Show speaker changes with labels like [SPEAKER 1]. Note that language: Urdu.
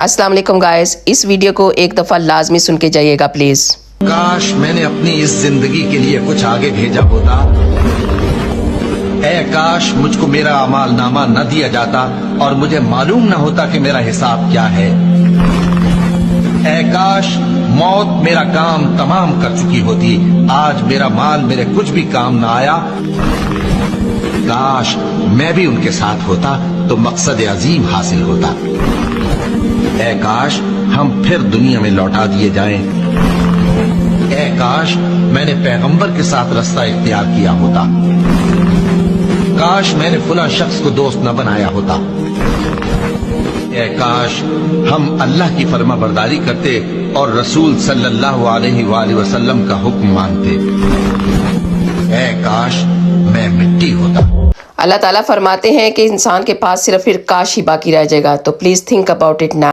[SPEAKER 1] السلام علیکم گائز، اس ویڈیو کو ایک دفعہ لازمی سن کے جائیے گا پلیز۔
[SPEAKER 2] کاش میں نے اپنی اس زندگی کے لیے کچھ آگے بھیجا ہوتا۔ اے کاش مجھ کو میرا اعمال نامہ نہ دیا جاتا اور مجھے معلوم نہ ہوتا کہ میرا حساب کیا ہے۔ اے کاش موت میرا کام تمام کر چکی ہوتی، آج میرا مال میرے کچھ بھی کام نہ آیا۔ کاش میں بھی ان کے ساتھ ہوتا تو مقصد عظیم حاصل ہوتا۔ اے کاش ہم پھر دنیا میں لوٹا دیے جائیں۔ اے کاش میں نے پیغمبر کے ساتھ رستہ اختیار کیا ہوتا۔ کاش میں نے فلاں شخص کو دوست نہ بنایا ہوتا۔ اے کاش ہم اللہ کی فرما برداری کرتے اور رسول صلی اللہ علیہ وآلہ وسلم کا حکم مانتے۔ اے کاش میں مٹی ہوتا۔
[SPEAKER 1] اللہ تعالیٰ فرماتے ہیں کہ انسان کے پاس صرف پھر کاش ہی باقی رہ جائے گا، تو please think about it now.